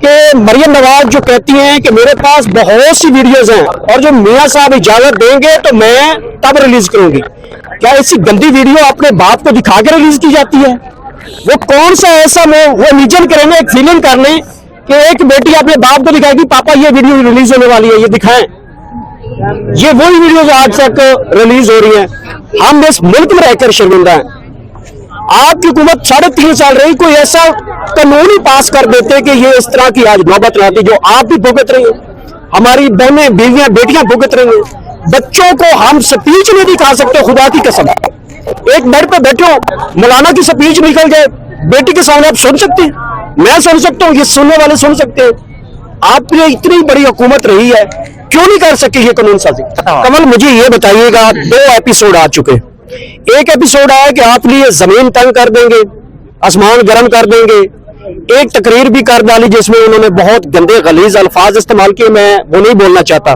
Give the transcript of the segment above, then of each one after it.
कि मरियम नवाज जो कहती हैं कि मेरे पास बहुत सी वीडियोस हैं और जो मियां साहब इजाजत देंगे तो मैं तब रिलीज करूंगी। क्या ऐसी गंदी वीडियो अपने बाप को दिखा के रिलीज की जाती है? वो कौन सा ऐसा में वो इमेजिन करेंगे, एक फीलिंग कर लें कि एक बेटी अपने बाप को दिखाएगी पापा ये वीडियो रिलीज होने वाली है, ये दिखाएं। ये वही वीडियो आज तक रिलीज हो रही है। हम इस मुल्क में रहकर शर्मिंदा हैं। आपकी हुकूमत 3.5 साल रही, कोई ऐसा कानून ही पास कर देते कि ये इस तरह की आज नौबत ना आती जो आप भी भुगत रही हैं, हमारी बहनें बीवियां बेटियां भुगत रही हैं। बच्चों को हम स्पीच नहीं दिखा सकते, खुदा की कसम। एक बेड पे बैठे हो, मौलाना की स्पीच निकल जाए बेटी के सामने, आप सुन सकते हैं? मैं सुन सकता हूँ, ये सुनने वाले सुन सकते हैं। आपने इतनी बड़ी हुकूमत रही है, क्यों नहीं कर सके ये कानून साजी? कमल मुझे ये बताइएगा, 2 एपिसोड आ चुके। एक एपिसोड आया कि आप लिए जमीन तंग कर देंगे, आसमान गर्म कर देंगे। एक तकरीर भी कर डाली जिसमें उन्होंने बहुत गंदे गलीज अल्फाज इस्तेमाल किए, मैं वो नहीं बोलना चाहता।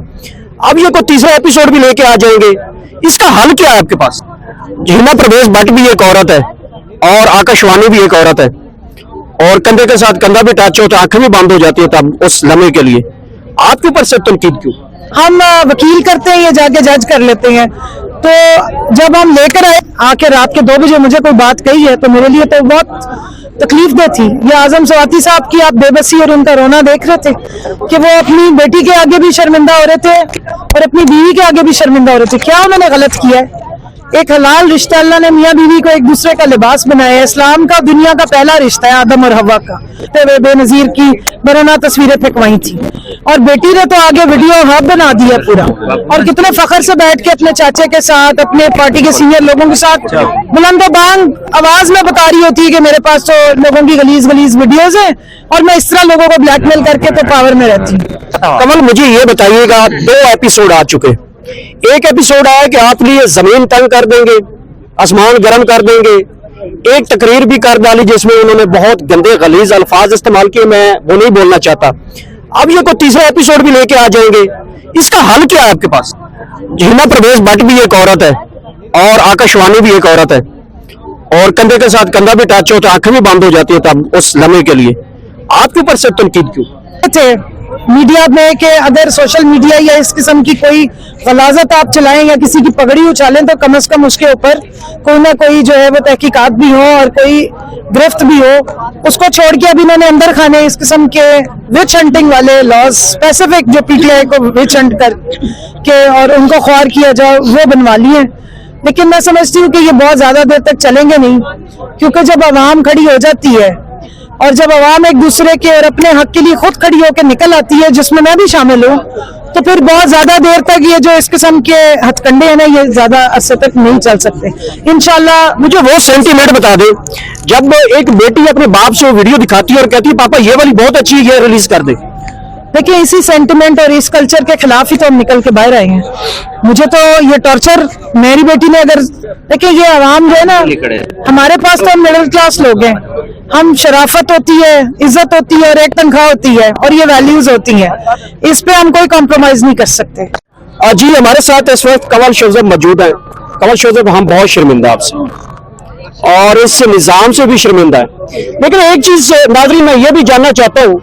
अब ये कोई तीसरा एपिसोड भी लेके आ जाएंगे, इसका हल क्या है आपके पास? हिना प्रदेश भट्ट भी एक औरत है और आकाशवाणी भी एक औरत है, और कंधे के साथ कंधा भी टच हो तो आंखें भी बंद हो जाती है तब उस लम्हे के लिए। आपके ऊपर से तनकीद क्यों? हम वकील करते हैं, ये जाके जज कर लेते हैं। तो जब हम लेकर आए आके रात के 2 बजे मुझे कोई बात कही है तो मेरे लिए तो बहुत तकलीफदेह थी। ये आजम स्वाति साहब की आप बेबसी और उनका रोना देख रहे थे कि वो अपनी बेटी के आगे भी शर्मिंदा हो रहे थे और अपनी बीवी के आगे भी शर्मिंदा हो रहे थे। क्या उन्होंने गलत किया है? एक हलाल रिश्ता, अल्लाह ने मियाँ बीवी को एक दूसरे का लिबास बनाया है। इस्लाम का दुनिया का पहला रिश्ता है आदम और हवा का। बेनजीर की बरना तस्वीरें फेंकवाई थी और बेटी ने तो आगे वीडियो हब बना दिया पूरा, और कितने फखर से बैठ के अपने चाचे के साथ, अपने पार्टी के सीनियर लोगों के साथ बुलंदोबांग आवाज में बता रही होती है कि मेरे पास तो लोगों की गलीज गलीज वीडियोज हैं और मैं इस तरह लोगों को ब्लैकमेल करके तो पावर में रहती हूँ। कमल मुझे ये बताइएगा, 2 एपिसोड आ चुके। एक एपिसोड आया कि आप लिए जमीन तंग कर देंगे, आसमान गर्म कर देंगे। एक तकरीर भी कर डाली जिसमें उन्होंने बहुत गंदे गलीज अल्फाज इस्तेमाल किए, मैं वो नहीं बोलना चाहता। अब ये कोई तीसरा एपिसोड भी लेके आ जाएंगे, इसका हल क्या है आपके पास? हिना प्रदेश भट्ट भी एक औरत है और आकाशवाणी भी एक औरत है, और कंधे के साथ कंधा भी टच हो तो आंखें भी बंद हो जाती है तब उस लम्हे के लिए। आपके ऊपर से तनकीद क्यों? मीडिया में कि अगर सोशल मीडिया या इस किस्म की कोई गलाजत आप चलाएं या किसी की पगड़ी उछालें तो कम से कम उसके ऊपर कोई ना कोई जो है वो तहकीकात भी हो और कोई गिरफ्त भी हो। उसको छोड़ के अभी इन्होंने अंदर खाने इस किस्म के विच हंटिंग वाले लॉज स्पेसिफिक जो पीटीआई को विच हंट कर के और उनको ख्वार किया जाए वो बनवा लिए। लेकिन मैं समझती हूँ कि ये बहुत ज्यादा देर तक चलेंगे नहीं, क्योंकि जब आवाम खड़ी हो जाती है और जब आवाम एक दूसरे के और अपने हक के लिए खुद खड़ी होकर निकल आती है, जिसमें मैं भी शामिल हूँ, तो फिर बहुत ज्यादा देर तक ये जो इस किस्म के हथकंडे हैं ना, ये ज्यादा अरसे तक नहीं चल सकते। इंशाल्लाह। मुझे वो सेंटीमेंट बता दे जब एक बेटी अपने बाप से वो वीडियो दिखाती है और कहती है पापा ये वाली बहुत अच्छी है, ये रिलीज कर दे। देखिए, इसी सेंटिमेंट और इस कल्चर के खिलाफ ही तो हम निकल के बाहर आए हैं। मुझे तो ये टॉर्चर मेरी बेटी ने अगर देखिए, ये आवाम जो है ना, हमारे पास तो हम मिडिल क्लास लोग हैं, हम शराफत होती है, इज्जत होती है और एक तनख्वाह होती है और ये वैल्यूज होती हैं, इस पे हम कोई कॉम्प्रोमाइज नहीं कर सकते। जी हमारे साथ इस वक्त कमल शोजब मौजूद है। कमल शोजब, हम बहुत शर्मिंदा आपसे और इस निजाम से भी शर्मिंदा है। लेकिन एक चीज नाज़रीन मैं ये भी जानना चाहता हूँ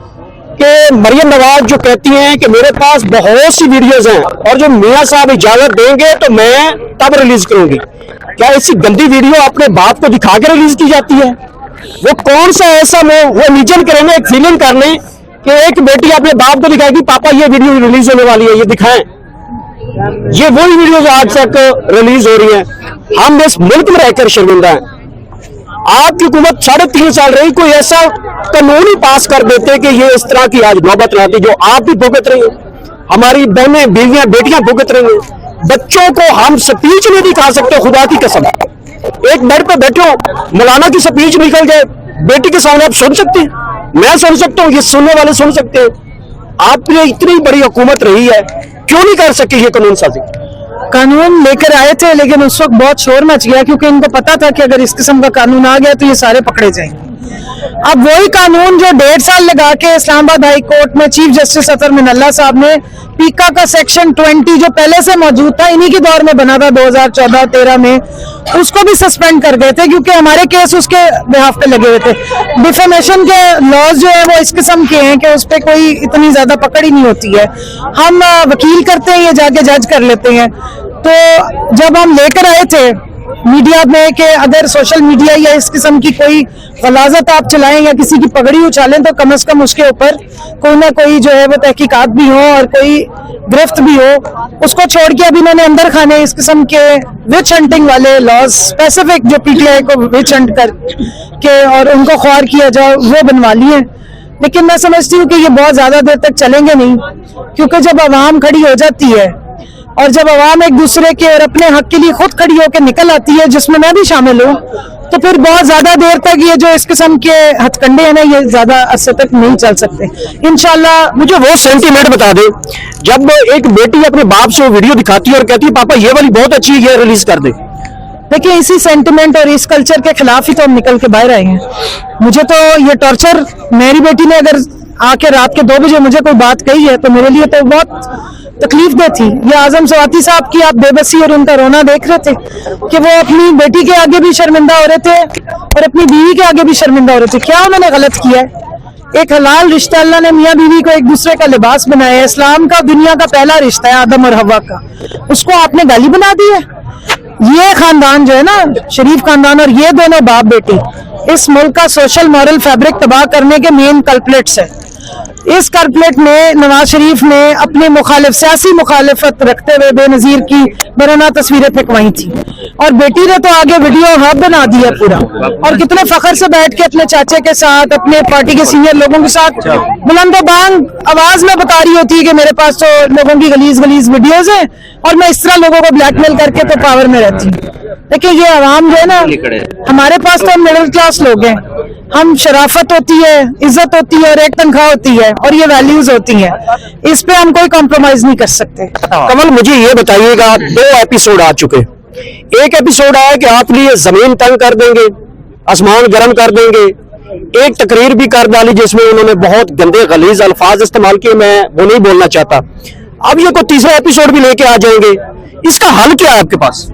कि मरियम नवाज जो कहती हैं कि मेरे पास बहुत सी वीडियोज हैं और जो मियां साहब इजाजत देंगे तो मैं तब रिलीज करूंगी। क्या ऐसी गंदी वीडियो अपने बाप को दिखा के रिलीज की जाती है? वो कौन सा ऐसा में वो इमेजिन करेंगे, एक फीलिंग कर लें कि एक बेटी अपने बाप को दिखाएगी पापा ये वीडियो रिलीज होने वाली है, ये दिखाएं। ये वही वीडियोज आज तक रिलीज हो रही हैं। हम इस मुल्क में रहकर शर्मिंदा हैं। आपकी हुकूमत 3.5 साल रही, कोई ऐसा कानून ही पास कर देते कि ये इस तरह की आज नौबत ना आती जो आप भी भुगत रही हैं, हमारी बहनें बीवियां बेटियां भुगत रही हैं। बच्चों को हम स्पीच नहीं दिखा सकते, खुदा की कसम। एक बेड पे बैठे हो, मौलाना की स्पीच निकल जाए बेटी के सामने, आप सुन सकते हैं? मैं सुन सकता हूँ, ये सुनने वाले सुन सकते हैं। आपने इतनी बड़ी हुकूमत रही है, क्यों नहीं कर सके ये कानून साजी? कानून लेकर आए थे लेकिन उस वक्त बहुत शोर मच गया, क्योंकि इनको पता था कि अगर इस किस्म का कानून आ गया तो ये सारे पकड़े जाएंगे। अब वही कानून जो 1.5 साल लगा के इस्लामाबाद हाई कोर्ट में चीफ जस्टिस अतर मिनल्ला साहब ने पीका का सेक्शन 20 जो पहले से मौजूद था, इन्हीं के दौर में बना था 2014-13 में, उसको भी सस्पेंड कर गए थे क्योंकि हमारे केस उसके बिहाफ पे लगे हुए थे। डिफेमेशन के लॉज जो है वो इस किस्म के हैं कि उस पर कोई इतनी ज्यादा पकड़ ही नहीं होती है। हम वकील करते हैं, ये जाके जज कर लेते हैं। तो जब हम लेकर आए थे मीडिया में कि अगर सोशल मीडिया या इस किस्म की कोई गलाजत आप चलाएं या किसी की पगड़ी उछालें तो कम से कम उसके ऊपर कोई ना कोई जो है वो तहकीकात भी हो और कोई गिरफ्त भी हो, उसको छोड़ के अब इन्होंने अंदर खाने इस किस्म के विच हंटिंग वाले लॉज स्पेसिफिक जो पीटीआई को विच हंट कर के और उनको ख्वार किया जाए वो बनवा लिए। लेकिन मैं समझती हूँ कि ये बहुत ज्यादा देर तक चलेंगे नहीं, क्योंकि जब आवाम खड़ी हो जाती है और जब आवाम एक दूसरे के और अपने हक के लिए खुद खड़ी होकर निकल आती है, जिसमें मैं भी शामिल हूँ, तो फिर बहुत ज्यादा देर तक ये जो इस किस्म के हथकंडे हैं ना, ये ज्यादा अरसे तक नहीं चल सकते। इंशाल्लाह। मुझे वो सेंटीमेंट बता दे जब एक बेटी अपने बाप से वो वीडियो दिखाती है और कहती है पापा ये वाली बहुत अच्छी है, ये रिलीज कर दे। देखिए, इसी सेंटिमेंट और इस कल्चर के खिलाफ ही तो हम निकल के बाहर आए हैं। मुझे तो ये टॉर्चर, मेरी बेटी ने अगर आके रात के 2 बजे मुझे कोई बात कही है तो मेरे लिए तो बहुत तकलीफ दे थी। ये आजम स्वाति साहब की आप बेबसी और उनका रोना देख रहे थे कि वो अपनी बेटी के आगे भी शर्मिंदा हो रहे थे और अपनी बीवी के आगे भी शर्मिंदा हो रहे थे। क्या उन्होंने गलत किया है? एक हलाल रिश्ता, अल्लाह ने मियाँ बीवी को एक दूसरे का लिबास बनाया है। इस्लाम का दुनिया का पहला रिश्ता है आदम और हवा का, उसको आपने गाली बना दी है। ये खानदान जो है ना, शरीफ खानदान, और ये दोनों बाप बेटी इस मुल्क का सोशल मॉरल फैब्रिक तबाह करने के मेन कल्प्रिट्स है। इस कल्प्रिट में नवाज शरीफ ने अपनी सियासी मुखालिफत रखते हुए बेनजीर की बरना तस्वीरें फेंकवाई थी और बेटी ने तो आगे वीडियो हब बना दिया पूरा, और कितने फखर से बैठ के अपने चाचे के साथ, अपने पार्टी के सीनियर लोगों के साथ बुलंदोबांग आवाज में बता रही होती है कि मेरे पास तो लोगों की गलीज वीडियोज हैं और मैं इस तरह लोगों को ब्लैकमेल करके तो पावर में रहती हूँ। देखिए, ये आवाम जो है ना, हमारे पास तो हम मिडिल क्लास लोग हैं, हम शराफत होती है, इज्जत होती है और एक तनख्वाह होती है और ये वैल्यूज होती हैं, इस पे हम कोई कॉम्प्रोमाइज नहीं कर सकते। कमल, मुझे ये बताइएगा, 2 एपिसोड आ चुके। एक एपिसोड आया कि आप लिए जमीन तंग कर देंगे, आसमान गर्म कर देंगे। एक तकरीर भी कर डाली जिसमें उन्होंने बहुत गंदे गलीज अल्फाज इस्तेमाल किए, मैं वो नहीं बोलना चाहता। अब ये कोई तीसरा एपिसोड भी लेके आ जाएंगे, इसका हल क्या है आपके पास?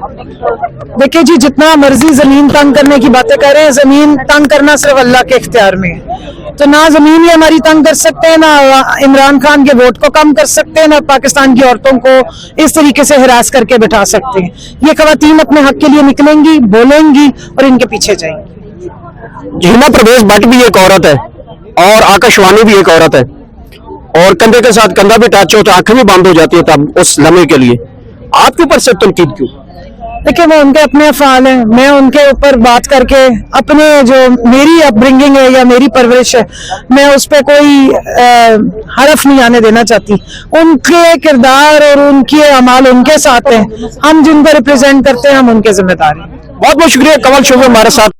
देखिए जी, जितना मर्जी जमीन तंग करने की बातें कर रहे हैं, जमीन तंग करना सिर्फ अल्लाह के इख्तियार में है। तो ना जमीन ही हमारी तंग कर सकते हैं, ना इमरान खान के वोट को कम कर सकते हैं, ना पाकिस्तान की औरतों को इस तरीके से हिरास करके बैठा सकते हैं। ये खवातीन अपने हक के लिए निकलेंगी, बोलेंगी और इनके पीछे जाएंगी। हिमा प्रवेश भट्ट भी एक औरत है और आकाशवाणी भी एक औरत है, और कंधे के साथ कंधा भी टच हो तो आंखें भी बंद हो जाती है तब उस लम्हे के लिए। आपके ऊपर से तनकीद क्यों? देखिए, वो उनके अपने अफ़आल हैं, मैं उनके ऊपर बात करके अपने जो मेरी अपब्रिंगिंग है या मेरी परवरिश है, मैं उस पर कोई हरफ नहीं आने देना चाहती। उनके किरदार और उनके अमाल उनके साथ हैं, हम जिनको रिप्रेजेंट करते हैं हम उनके जिम्मेदार हैं। बहुत बहुत शुक्रिया कमल शो में हमारे साथ